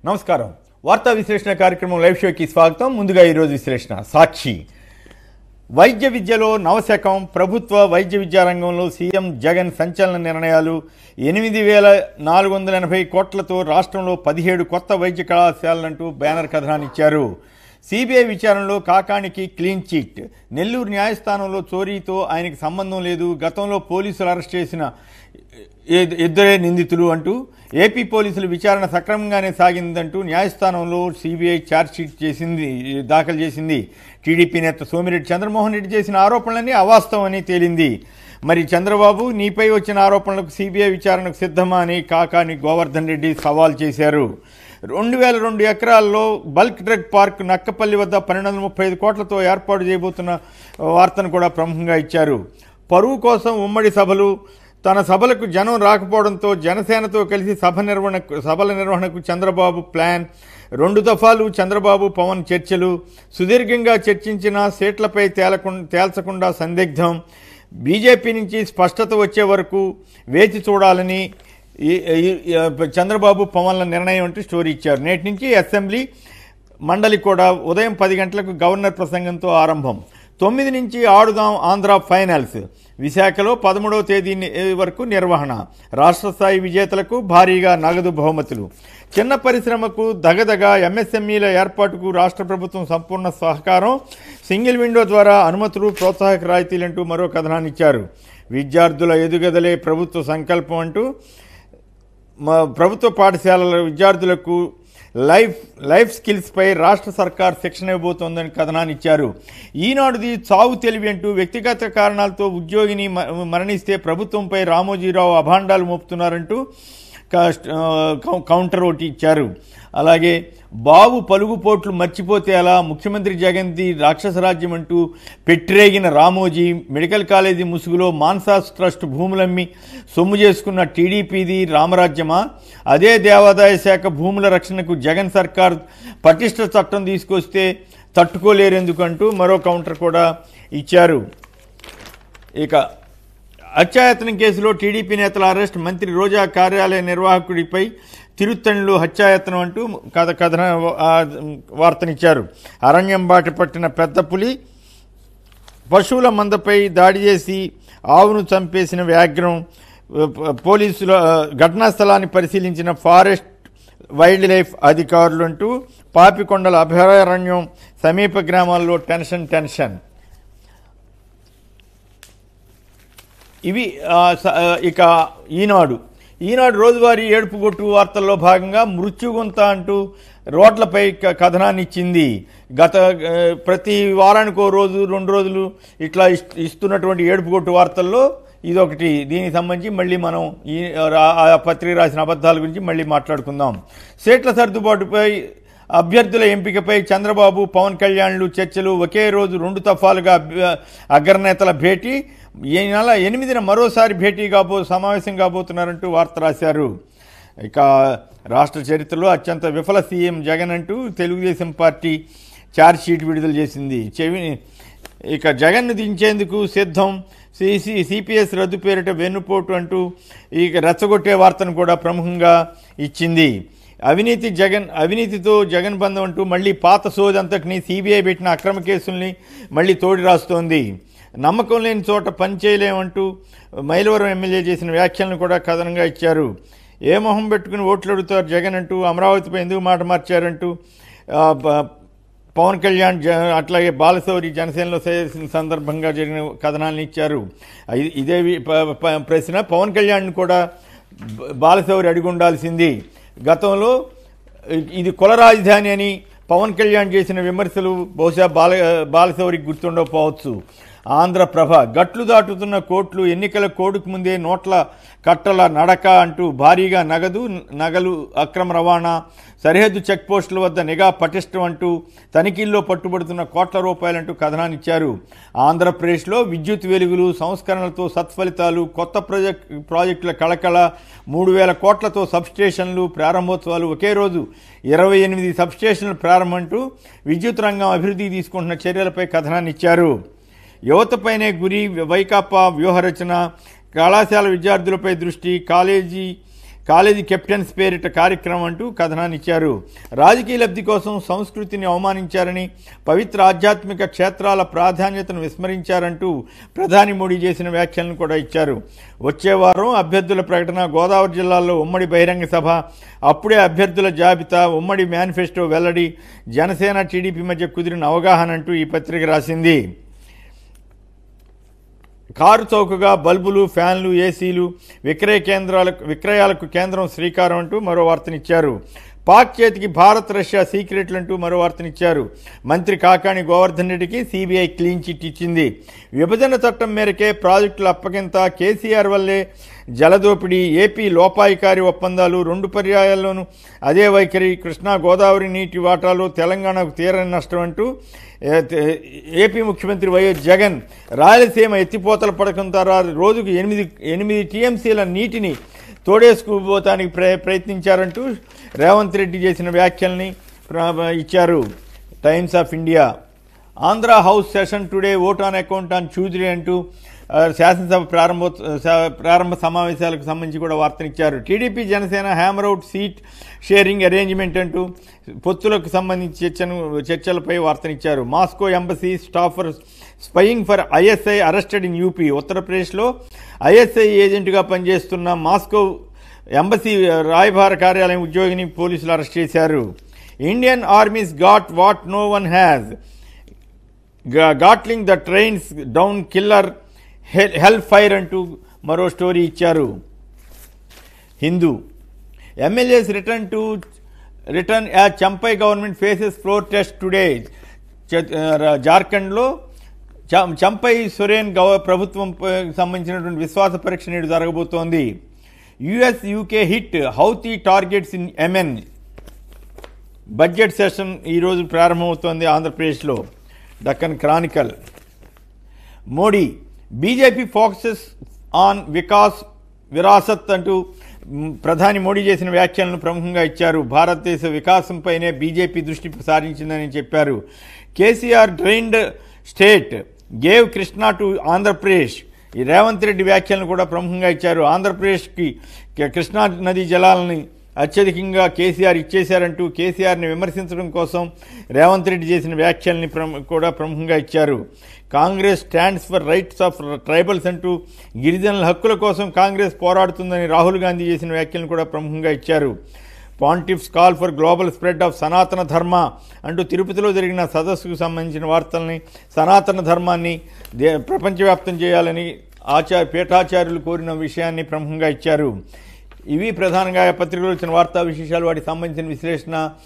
నమస్కారం. వార్తా విశ్లేషణ కార్యక్రమం లైవ్ షోకి స్వాగతం. ముందుగా ఈరోజు విశ్లేషణ. సాక్షి వైద్య విద్యలో నవశకం. ప్రభుత్వ వైద్య విద్యా రంగంలో సీఎం జగన్ సంచలన నిర్ణయాలు. 8,480 కోట్లతో రాష్ట్రంలో 17 కొత్త వైద్య కళాశాలలంటూ బ్యానర్ కథనాన్నిచ్చారు. సిబిఐ విచారణలో కాకానికి క్లీన్ చిట్. నెల్లూరు న్యాయస్థానంలో చోరీతో ఆయనకి సంబంధం లేదు, గతంలో పోలీసులు అరెస్ట్ చేసిన ఇద్దరే నిందితులు అంటూ ఏపీ పోలీసులు విచారణ సక్రమంగానే సాగిందంటూ న్యాయస్థానంలో సిబిఐ ఛార్జ్షీట్ దాఖలు చేసింది. టీడీపీ నేత సోమిరెడ్డి చంద్రమోహన్ రెడ్డి చేసిన ఆరోపణలన్నీ అవాస్తవమని తేలింది. మరి చంద్రబాబు, నీపై వచ్చిన ఆరోపణలకు సిబిఐ విచారణకు సిద్ధమా అని కాకాని గోవర్ధన్ రెడ్డి సవాల్ చేశారు. 2002 ఎకరాల్లో బల్క్ డ్రగ్ పార్క్ నక్కపల్లి వద్ద 1235 కోట్లతో ఏర్పాటు చేయబోతున్న వార్తను కూడా ప్రముఖంగా ఇచ్చారు. పరువు కోసం ఉమ్మడి సభలు. తన సభలకు జనం రాకపోవడంతో జనసేనతో కలిసి సభల నిర్వహణకు చంద్రబాబు ప్లాన్. 2 దఫాలు చంద్రబాబు పవన్ చర్చలు. సుదీర్ఘంగా చర్చించిన సీట్లపై తేల్చకుండా సందిగ్ధం. బీజేపీ నుంచి స్పష్టత వచ్చే వరకు వేచి చూడాలని చంద్రబాబు పవన్ల నిర్ణయం అంటూ స్టోరీ ఇచ్చారు. నేటి నుంచి అసెంబ్లీ మండలి కూడా ఉదయం 10 గంటలకు గవర్నర్ ప్రసంగంతో ఆరంభం. 9 నుంచి ఆడుదాం ఆంధ్ర ఫైనల్స్. విశాఖలో 13వ తేదీ వరకు నిర్వహణ. రాష్ట్ర స్థాయి విజేతలకు భారీగా నగదు బహుమతులు. చిన్న పరిశ్రమకు దగదగ. ఎంఎస్ఎంఈల ఏర్పాటుకు రాష్ట్ర ప్రభుత్వం సంపూర్ణ సహకారం. సింగిల్ విండో ద్వారా అనుమతులు, ప్రోత్సాహక రాయితీలంటూ మరో కథనాన్ని ఇచ్చారు. విద్యార్థుల ఎదుగుదలే ప్రభుత్వ సంకల్పం అంటూ ప్రభుత్వ పాఠశాలల విద్యార్థులకు లైఫ్ స్కిల్స్ పై రాష్ట్ర సర్కార్ శిక్షణ ఇవ్వబోతోందని కథనాన్ని ఇచ్చారు. ఈనాడుది చావు తెలివి అంటూ వ్యక్తిగత కారణాలతో ఉద్యోగిని మరణిస్తే ప్రభుత్వంపై రామోజీరావు అభాండాలు మోపుతున్నారంటూ కౌంటర్ ఒకటి ఇచ్చారు. అలాగే బాబు పలుగుపోట్లు మర్చిపోతే అలా, ముఖ్యమంత్రి జగన్ది రాక్షస రాజ్యం అంటూ పెట్టిరేగిన రామోజీ, మెడికల్ కాలేజీ ముసుగులో మాన్సాస్ ట్రస్ట్ భూములమ్మి సొమ్ము చేసుకున్న టీడీపీది రామరాజ్యమా, అదే దేవాదాయ శాఖ భూముల రక్షణకు జగన్ సర్కార్ పటిష్ట చట్టం తీసుకొస్తే తట్టుకోలేరెందుకంటూ మరో కౌంటర్ కూడా ఇచ్చారు. ఇక హత్యాయత్నం కేసులో టీడీపీ నేతల అరెస్ట్. మంత్రి రోజా కార్యాలయ నిర్వాహకుడిపై తిరుత్తణిలో హత్యాయత్నం అంటూ కథన వార్తనిచ్చారు. అరణ్యం బాట పట్టిన పెద్ద పులి. పశువుల మందపై దాడి చేసి ఆవును చంపేసిన వ్యాఘ్రం. పోలీసుల ఘటనా స్థలాన్ని పరిశీలించిన ఫారెస్ట్ వైల్డ్ లైఫ్ అధికారులు అంటూ పాపికొండల అభయారణ్యం సమీప గ్రామాల్లో టెన్షన్. ఇవి ఇక ఈనాడు రోజువారీ ఏడుపుగొట్టు వార్తల్లో భాగంగా మృత్యుగుంత అంటూ రోడ్లపై కథనాన్ని ఇచ్చింది. ప్రతి వారానికో రోజు 2 రోజులు ఇట్లా ఇస్తున్నటువంటి ఏడుపుగొట్టు వార్తల్లో ఇదొకటి. దీనికి సంబంధించి మళ్ళీ మనం ఆ పత్రిక రాసిన అబద్ధాల గురించి మళ్ళీ మాట్లాడుకుందాం. సీట్ల సర్దుబాటుపై, అభ్యర్థుల ఎంపికపై చంద్రబాబు పవన్ కళ్యాణ్లు చర్చలు. ఒకే రోజు 2 దఫాలుగా అగ్రనేతల భేటీ. ఈ నెల 8న మరోసారి సమావేశం కాబోతున్నారంటూ వార్త రాశారు. ఇక రాష్ట్ర చరిత్రలో అత్యంత విఫల సీఎం జగన్ అంటూ తెలుగుదేశం పార్టీ ఛార్జ్షీట్ విడుదల చేసింది. ఇక జగన్ను దించేందుకు సిద్ధం. సిపిఎస్ రద్దు పేరిట వెన్నుపోటు అంటూ ఇక రెచ్చగొట్టే వార్తను కూడా ప్రముఖంగా ఇచ్చింది. అవినీతితో జగన్ బంధం అంటూ మళ్ళీ పాత సోదంతటిని సిబిఐ పెట్టిన అక్రమ కేసుల్ని మళ్ళీ తోడి రాస్తోంది. నమ్మకం లేని చోట పని చేయలేమంటూ మైలవరం ఎమ్మెల్యే చేసిన వ్యాఖ్యలను కూడా కథనంగా ఇచ్చారు. ఏ మొహం పెట్టుకుని ఓట్లు అడుగుతారు జగన్ అంటూ, అమరావతిపై ఎందుకు మాట మార్చారంటూ పవన్ కళ్యాణ్ అట్లాగే బాలశౌరి జనసేనలో చేసిన సందర్భంగా జరిగిన కథనాలను ఇచ్చారు. ఇదే ప్రశ్న పవన్ కళ్యాణ్ కూడా బాలశౌరి అడిగి ఉండాల్సింది. గతంలో ఇది కుల రాజధాని అని పవన్ కళ్యాణ్ చేసిన విమర్శలు బహుశా బాలశౌరికి గుర్తుండకపోవచ్చు. ఆంధ్రప్రభ గట్లు దాటుతున్న కోట్లు. ఎన్నికల కోడుకు ముందే నోట్ల కట్టల నడక అంటూ భారీగా నగలు అక్రమ రవాణా. సరిహద్దు చెక్పోస్టుల వద్ద నిఘా పటిష్టం అంటూ తనిఖీల్లో పట్టుబడుతున్న కోట్ల రూపాయలంటూ కథనాన్నిచ్చారు. ఆంధ్రప్రదేశ్లో విద్యుత్ వెలుగులు, సంస్కరణలతో సత్ఫలితాలు, కొత్త ప్రాజెక్టుల కళకళ, 3,000 కోట్లతో సబ్స్టేషన్లు ప్రారంభోత్సవాలు. ఒకే రోజు 28 సబ్స్టేషన్లు ప్రారంభంటూ విద్యుత్ రంగం అభివృద్ధికి తీసుకుంటున్న చర్యలపై కథనాన్నిచ్చారు. యువతపైనే గురి వైకాపా వ్యూహరచన. కళాశాల విద్యార్థులపై దృష్టి. కాలేజీ కెప్టెన్స్ పేరిట కార్యక్రమం అంటూ కథనాన్ని ఇచ్చారు. రాజకీయ లబ్ధి కోసం సంస్కృతిని అవమానించారని, పవిత్ర ఆధ్యాత్మిక క్షేత్రాల ప్రాధాన్యతను విస్మరించారంటూ ప్రధాని మోడీ చేసిన వ్యాఖ్యలను కూడా ఇచ్చారు. వచ్చే వారం అభ్యర్థుల ప్రకటన, గోదావరి జిల్లాలో ఉమ్మడి బహిరంగ సభ, అప్పుడే అభ్యర్థుల జాబితా, ఉమ్మడి మేనిఫెస్టో వెల్లడి, జనసేన టీడీపీ మధ్య కుదిరిన అవగాహన అంటూ ఈ పత్రిక రాసింది. కారు చౌకగా బల్బులు, ఫ్యాన్లు, ఏసీలు విక్రయాలకు కేంద్రం శ్రీకారం అంటూ మరో వార్తనిచ్చారు. పాక్ చేతికి భారత్ రష్యా సీక్రెట్లు అంటూ మరో వార్తనిచ్చారు. మంత్రి కాకాణి గోవర్ధన్ రెడ్డికి సిబిఐ క్లీన్ చిట్ ఇచ్చింది. విభజన చట్టం మేరకే ప్రాజెక్టుల అప్పగింత, కేసీఆర్ వల్లే జలదోపిడీ, ఏపీ లోపాయికారి ఒప్పందాలు, 2 పర్యాయాల్లోనూ అదే వైఖరి, కృష్ణా గోదావరి నీటి వాటాలో తెలంగాణకు తీరని నష్టం అంటూ ఏపీ ముఖ్యమంత్రి వైఎస్ జగన్ రాయలసీమ ఎత్తిపోతల పథకం ద్వారా రోజుకు 8 టీఎంసీల నీటిని తోడేసుకుపోతానికి ప్రయత్నించారంటూ రేవంత్ రెడ్డి చేసిన వ్యాఖ్యల్ని ఇచ్చారు. Times of India. Andhra house session today, vote on account on Tuesday అంటూ శాసనసభ ప్రారంభ సమావేశాలకు సంబంధించి కూడా వార్తనిచ్చారు. TDP Janasena hammer out seat sharing arrangement అంటూ పొత్తులకు సంబంధించి చర్చలపై వార్తనిచ్చారు. Moscow embassy staffer spying for ISI arrested in UP. ఉత్తరప్రదేశ్లో ఐఎస్ఐ ఏజెంట్గా పనిచేస్తున్న మాస్కో ఎంబసీ రాయబార కార్యాలయం ఉద్యోగిని పోలీసులు అరెస్ట్ చేశారు. Indian army's got what no one has, Gatling the trains down killer hell fire అంటూ మరో స్టోరీ ఇచ్చారు. Hindu. MLAs return as Champai government faces floor test today. జార్ఖండ్లో చంపై సొరేన్ ప్రభుత్వం సంబంధించినటువంటి విశ్వాస పరీక్ష నేడు జరగబోతోంది. US UK hit, Houthi targets in Yemen. Budget session ఈరోజు ప్రారంభమవుతోంది ఆంధ్రప్రదేశ్లో. Deccan Chronicle. Modi, BJP focuses on vikas virasat అంటూ ప్రధాని మోడీ చేసిన వ్యాఖ్యలను ప్రముఖంగా ఇచ్చారు. భారతదేశ వికాసంపైనే బీజేపీ దృష్టి సారించిందని చెప్పారు. KCR drained state, gave Krishna to Andhra Pradesh. ఈ రేవంత్ రెడ్డి వ్యాఖ్యలను కూడా ప్రముఖంగా ఇచ్చారు. ఆంధ్రప్రదేశ్కి కృష్ణా నదీ జలాలని అత్యధికంగా కేసీఆర్ ఇచ్చేశారంటూ కేసీఆర్ని విమర్శించడం కోసం రేవంత్ రెడ్డి చేసిన వ్యాఖ్యల్ని కూడా ప్రముఖంగా ఇచ్చారు. Congress stands for rights of tribals అంటూ గిరిజనుల హక్కుల కోసం కాంగ్రెస్ పోరాడుతుందని రాహుల్ గాంధీ చేసిన వ్యాఖ్యలను కూడా ప్రముఖంగా ఇచ్చారు. Pontiff's call for global spread of sanatana dharma అంటూ తిరుపతిలో జరిగిన సదస్సుకు సంబంధించిన వార్తల్ని, సనాతన ధర్మాన్ని ప్రపంచవ్యాప్తం చేయాలని పీఠాచార్యులు కోరిన విషయాన్ని ప్రముఖంగా ఇచ్చారు. ఇవి ప్రధానంగా పత్రికలో వచ్చిన వార్తా విశేషాలు, వాటికి సంబంధించిన విశ్లేషణ.